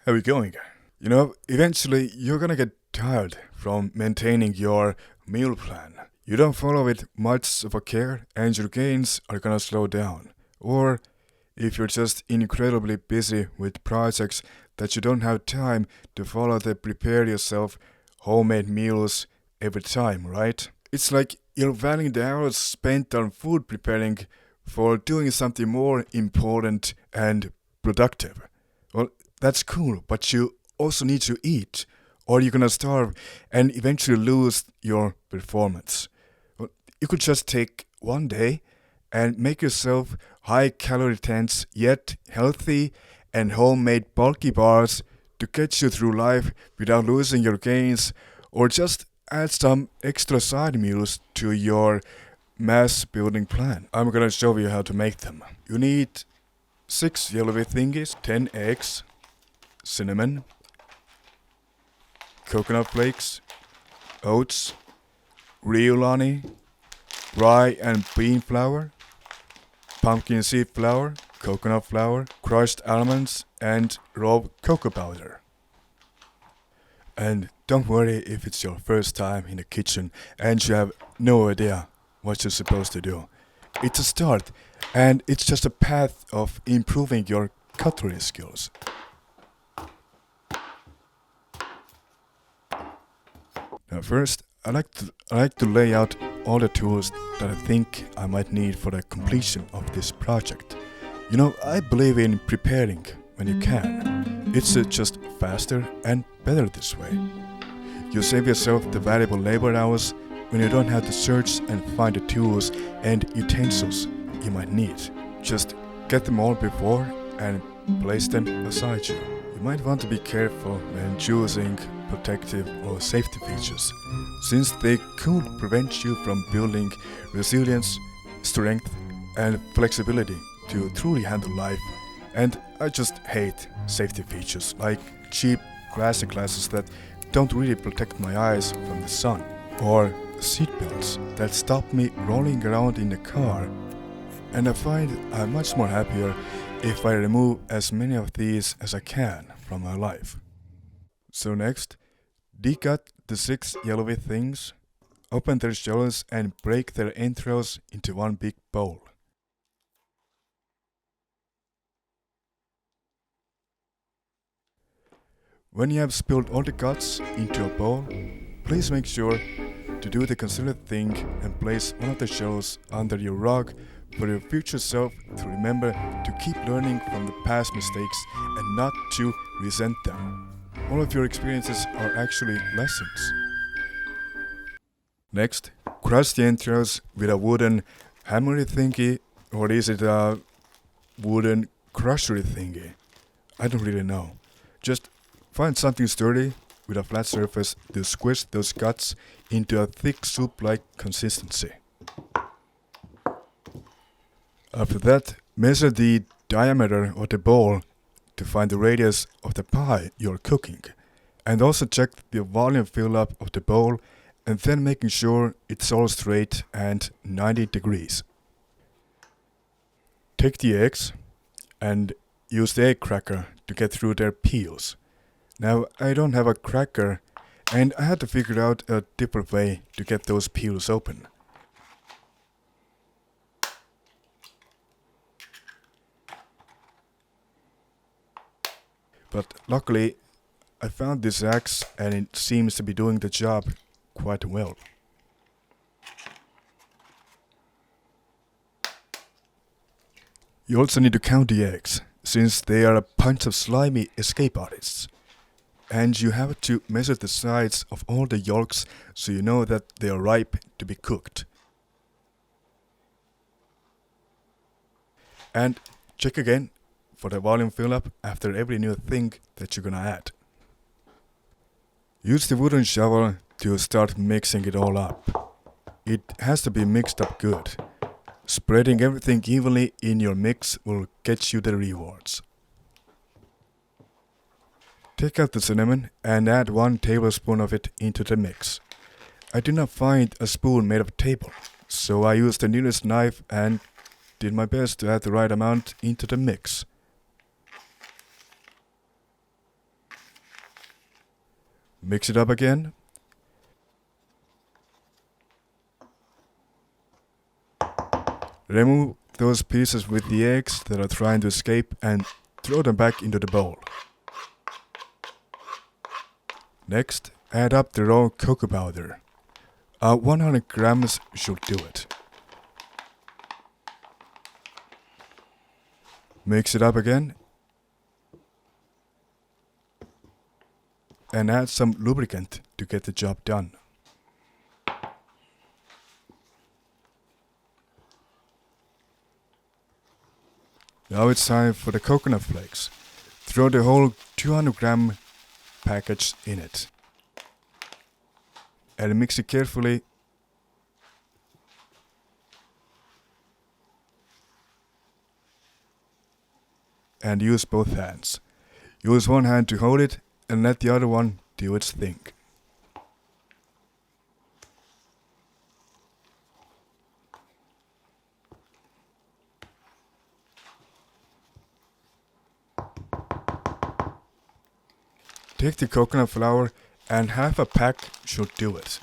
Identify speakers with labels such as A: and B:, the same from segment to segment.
A: How are we going? You know, eventually you're gonna get tired from maintaining your meal plan. You don't follow it much of a care and your gains are gonna slow down. Or if you're just incredibly busy with projects that you don't have time to follow the prepare yourself homemade meals every time, right? It's like you're valuing the hours spent on food preparing for doing something more important and productive. Well, that's cool, but you also need to eat, or you're gonna starve and eventually lose your performance. Well, you could just take one day and make yourself high calorie dense yet healthy and homemade bulky bars to get you through life without losing your gains, or just add some extra side meals to your mass building plan. I'm gonna show you how to make them. You need 6 yellowy thingies, 10 eggs, cinnamon, coconut flakes, oats, real honey, rye and bean flour, pumpkin seed flour, coconut flour, crushed almonds, and raw cocoa powder. And don't worry if it's your first time in the kitchen and you have no idea what you're supposed to do. It's a start, and it's just a path of improving your cutlery skills. Now first, I like to lay out all the tools that I think I might need for the completion of this project. You know, I believe in preparing when you can. It's just faster and better this way. You save yourself the valuable labor hours when you don't have to search and find the tools and utensils you might need. Just get them all before and place them aside you. You might want to be careful when choosing protective or safety features, since they could prevent you from building resilience, strength, and flexibility to truly handle life. And I just hate safety features like cheap glassy glasses that don't really protect my eyes from the sun, or seatbelts that stop me rolling around in the car. And I find I'm much more happier if I remove as many of these as I can from my life. So next, decut the 6 yellowy things, open their shells and break their entrails into one big bowl. When you have spilled all the guts into a bowl, please make sure to do the considered thing and place one of the shells under your rug for your future self to remember to keep learning from the past mistakes and not to resent them. All of your experiences are actually lessons. Next, crush the entrails with a wooden hammery thingy, or is it a wooden crushery thingy? I don't really know. Just find something sturdy with a flat surface to squish those guts into a thick soup-like consistency. After that, measure the diameter of the bowl to find the radius of the pie you're cooking, and also check the volume fill-up of the bowl, and then making sure it's all straight and 90 degrees. Take the eggs and use the egg cracker to get through their peels. Now, I don't have a cracker, and I had to figure out a different way to get those peels open. But luckily, I found this axe and it seems to be doing the job quite well. You also need to count the eggs, since they are a bunch of slimy escape artists. And you have to measure the size of all the yolks so you know that they are ripe to be cooked. And check again for the volume fill-up after every new thing that you're gonna add. Use the wooden shovel to start mixing it all up. It has to be mixed up good. Spreading everything evenly in your mix will get you the rewards. Take out the cinnamon and add 1 tablespoon of it into the mix. I did not find a spoon made of table, so I used the nearest knife and did my best to add the right amount into the mix. Mix it up again. Remove those pieces with the eggs that are trying to escape and throw them back into the bowl. Next, add up the raw cocoa powder. 100 grams should do it. Mix it up again. And add some lubricant to get the job done. Now it's time for the coconut flakes. Throw the whole 200-gram package in it. And mix it carefully. And use both hands. Use one hand to hold it and let the other one do its thing. Take the coconut flour and half a pack should do it.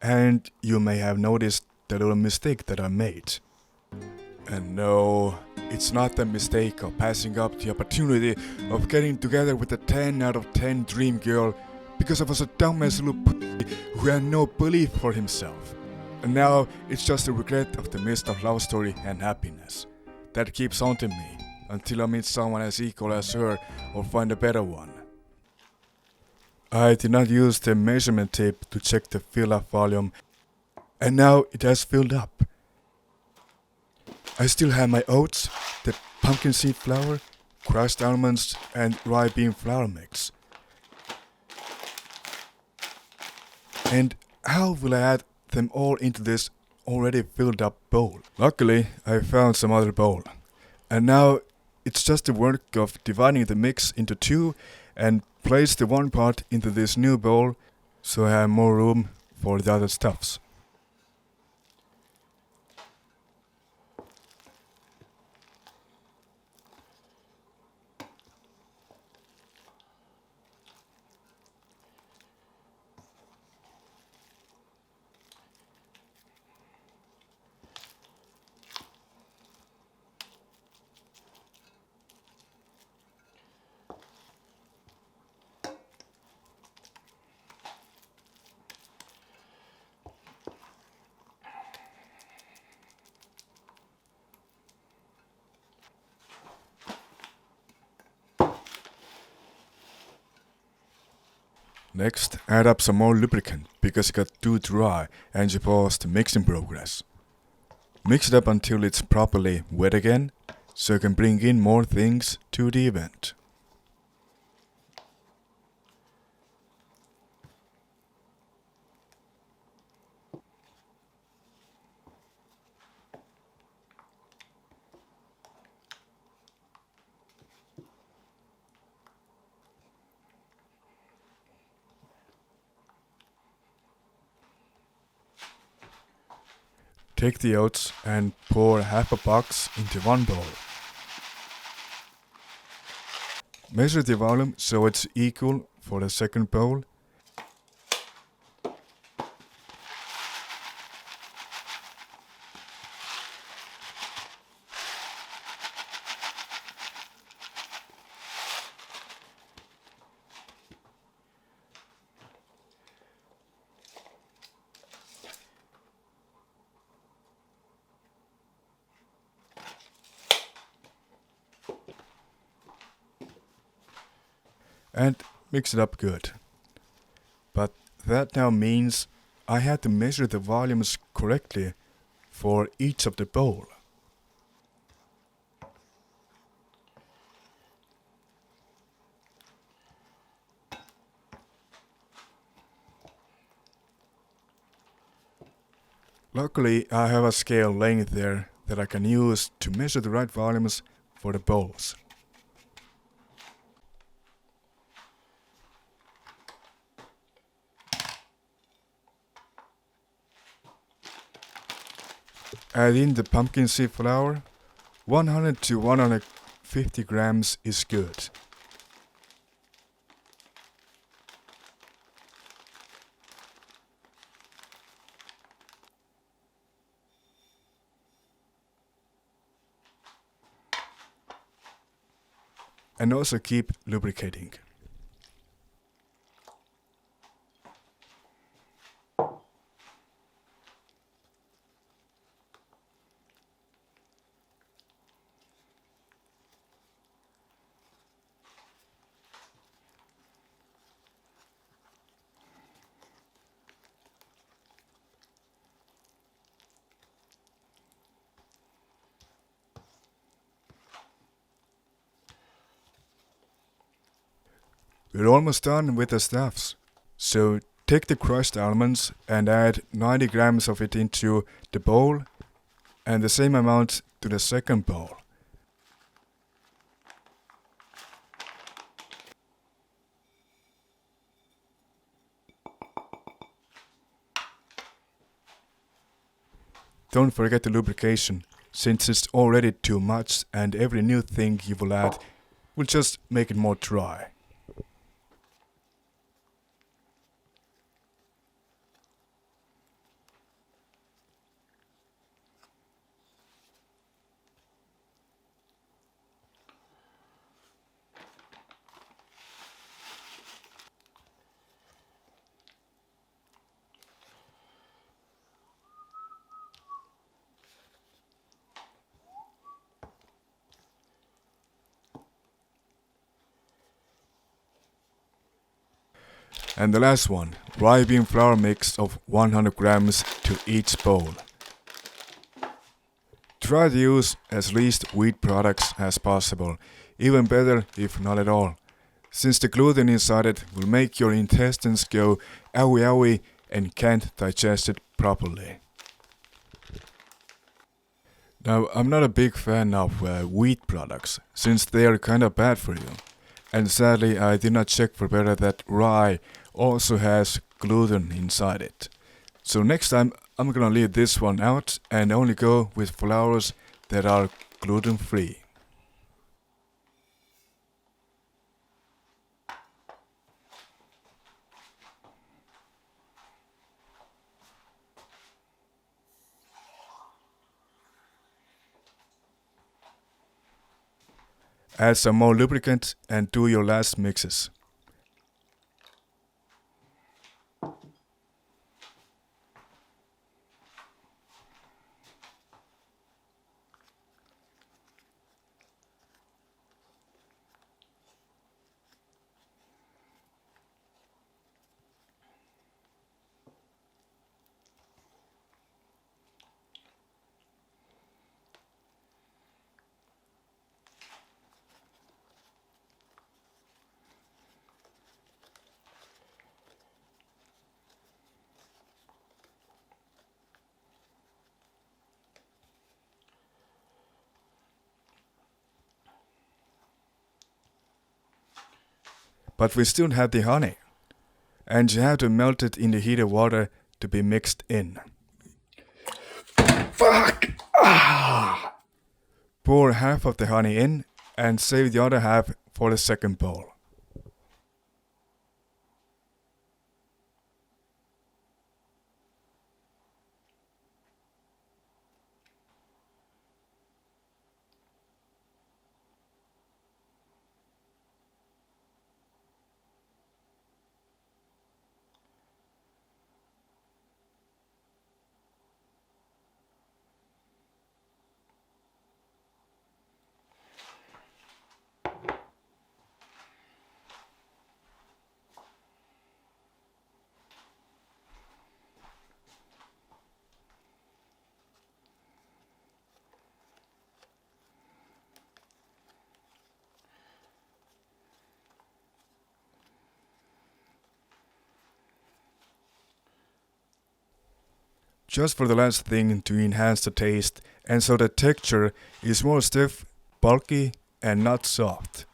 A: And you may have noticed the little mistake that I made. And no, it's not the mistake of passing up the opportunity of getting together with a 10 out of 10 dream girl because I was a dumbass little pussy who had no belief for himself. And now it's just a regret of the missed of love story and happiness that keeps haunting me until I meet someone as equal as her or find a better one. I did not use the measurement tape to check the fill-up volume, and now it has filled up. I still have my oats, the pumpkin seed flour, crushed almonds and rye bean flour mix. And how will I add them all into this already filled up bowl? Luckily, I found some other bowl. And now it's just the work of dividing the mix into two and place the one part into this new bowl so I have more room for the other stuffs. Next, add up some more lubricant because it got too dry and you paused the mixing progress. Mix it up until it's properly wet again, so you can bring in more things to the event. Take the oats and pour half a box into one bowl. Measure the volume so it's equal for the second bowl. And mix it up good. But that now means I had to measure the volumes correctly for each of the bowl. Luckily, I have a scale laying there that I can use to measure the right volumes for the bowls. Add in the pumpkin seed flour, 100 to 150 50 grams is good. And also keep lubricating. We're almost done with the stuffs. So take the crushed almonds and add 90 grams of it into the bowl and the same amount to the second bowl. Don't forget the lubrication, since it's already too much and every new thing you will add will just make it more dry. And the last one, rye bean flour mix of 100 grams to each bowl. Try to use as least wheat products as possible, even better if not at all, since the gluten inside it will make your intestines go owie owie and can't digest it properly. Now, I'm not a big fan of wheat products, since they are kinda bad for you. And sadly, I did not check for better that rye also has gluten inside it. So next time, I'm gonna leave this one out and only go with flours that are gluten-free. Add some more lubricant and do your last mixes. But we still have the honey, and you have to melt it in the heated water to be mixed in. Fuck! Pour half of the honey in and save the other half for the second bowl. Just for the last thing to enhance the taste and so the texture is more stiff, bulky and not soft.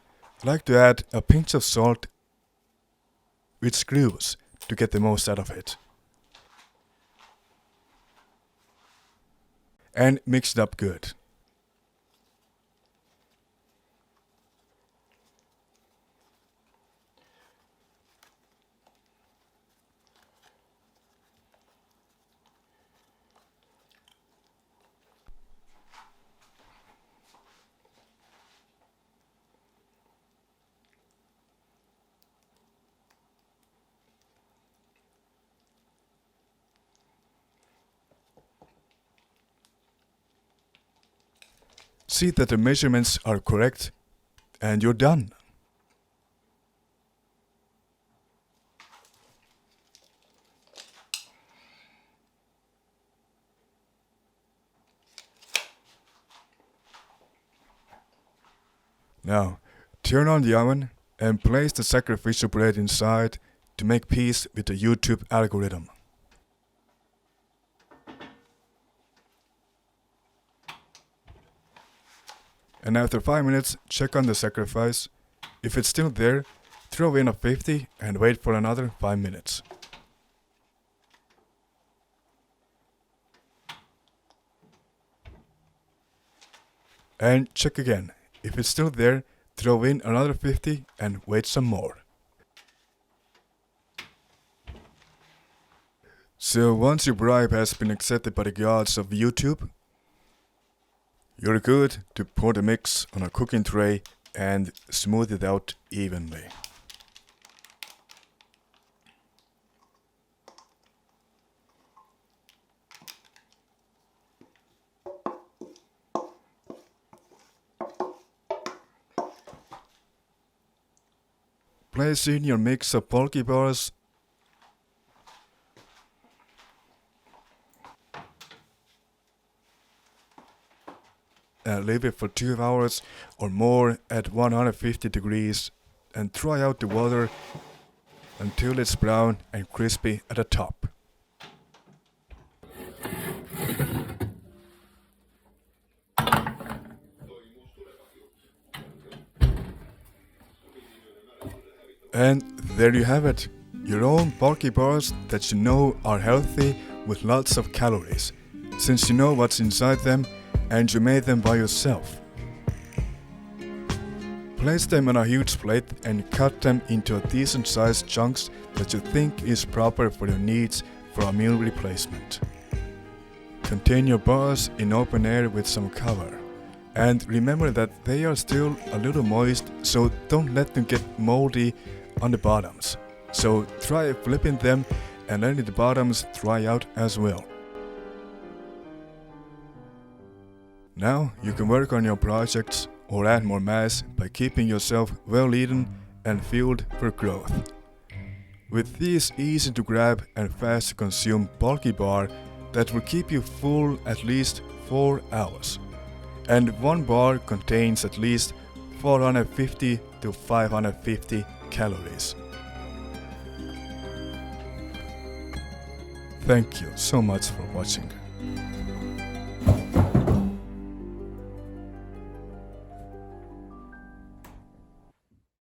A: I like to add a pinch of salt with screws to get the most out of it. And mix it up good. see that the measurements are correct, and you're done. Now, turn on the oven and place the sacrificial bread inside to make peace with the YouTube algorithm. And after 5 minutes, check on the sacrifice. If it's still there, throw in a 50 and wait for another 5 minutes. And check again. If it's still there, throw in another 50 and wait some more. So once your bribe has been accepted by the gods of YouTube, you're good to pour the mix on a cooking tray and smooth it out evenly. Place in your mix of bulky bars and leave it for 2 hours or more at 150 degrees and try out the water until it's brown and crispy at the top. And there you have it, your own bulky bars that you know are healthy with lots of calories, since you know what's inside them and you made them by yourself. Place them on a huge plate and cut them into decent sized chunks that you think is proper for your needs for a meal replacement. Contain your bars in open air with some cover. And remember that they are still a little moist, so don't let them get moldy on the bottoms. So try flipping them and letting the bottoms dry out as well. Now you can work on your projects or add more mass by keeping yourself well eaten and fueled for growth. With this easy to grab and fast to consume bulky bar that will keep you full at least 4 hours. And one bar contains at least 450 to 550 calories. Thank you so much for watching.